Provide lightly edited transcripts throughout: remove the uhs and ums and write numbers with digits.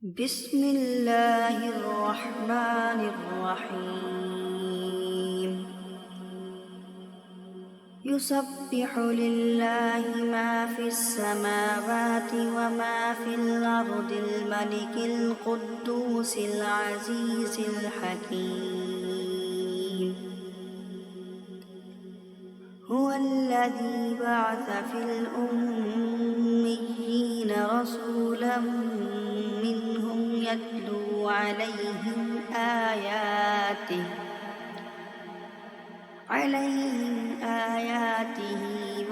بسم الله الرحمن الرحيم يسبح لله ما في السماوات وما في الأرض الملك القدوس العزيز الحكيم هو الذي بعث في الأميين رسولا منهم يتلو عليهم آياته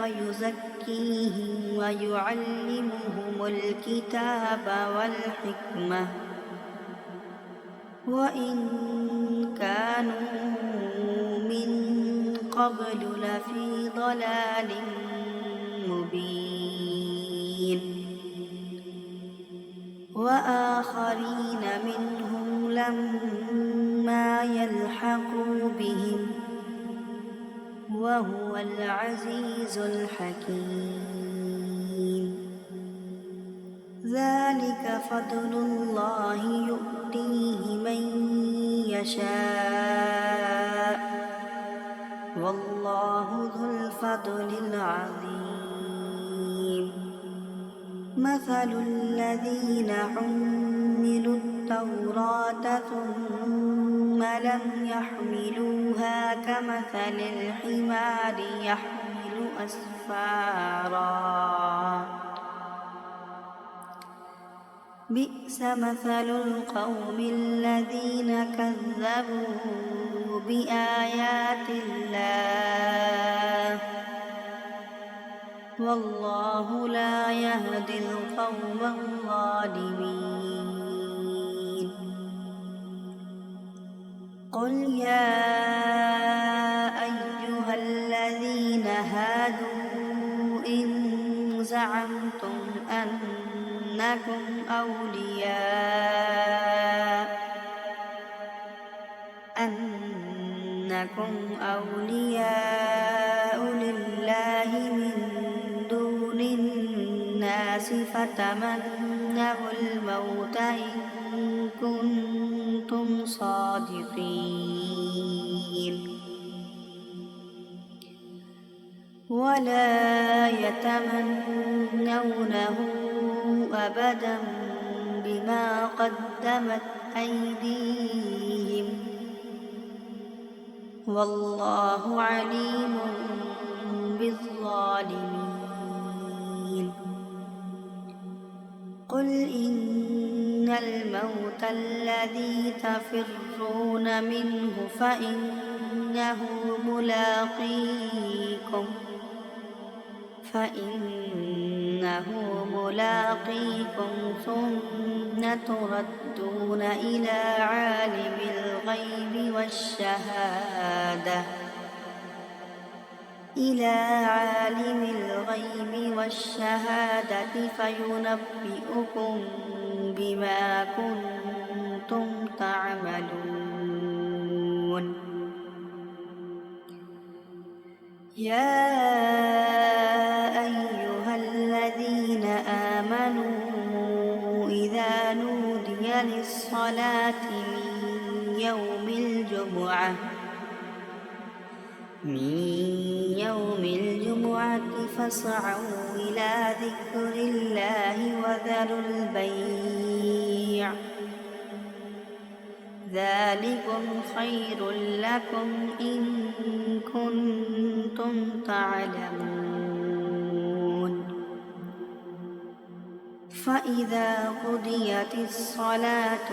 ويزكيهم ويعلمهم الكتاب والحكمة وإن كانوا من قبل لفي ضلال مبين وآخرين منهم لما يلحقوا بهم وهو العزيز الحكيم ذلك فضل الله يؤتيه من يشاء والله ذو الفضل العظيم مثل الذين حملوا التوراة ثم لم يحملوها كمثل الحمار يحمل أسفارا بئس مثل القوم الذين كذبوا بآيات الله والله لا يهدي القوم الظالمين قل يا أيها الذين هادوا إن زعمتم أنكم أولياء لله من دون الناس فتمنوا الموت إن كنتم صادقين ولا يتمنونه أبدا بما قدمت أيديهم والله عليم بالظالمين قل إن الموت الذي تفرون منه فإنه ملاقيكم ثم تردون إلى عالم الغيب والشهادة فينبئكم بما كنتم تعملون يا أيها الذين آمنوا إذا نودي للصلاة من يوم الجمعة فاسعوا إلى ذكر الله وذروا البيع ذلكم خير لكم إن كنتم تعلمون فإذا قضيت الصلاة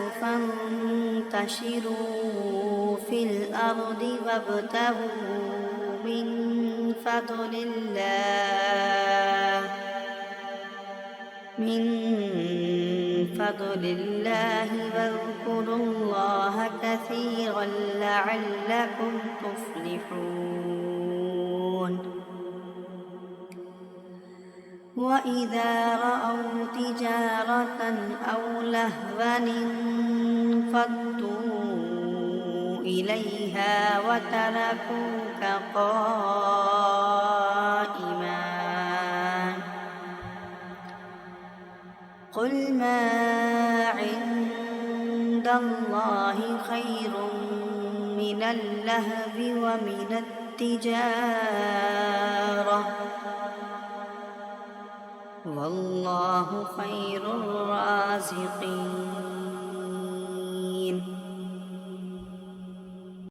فانتشروا في الأرض وابتغوا من فضل الله واذكروا الله كثيرا لعلكم تفلحون وإذا رأوا تجارة أو لهوا انفضوا إليها وتركوك قائما قل ما عند الله خير من اللهو ومن التجارة والله خير الرازقين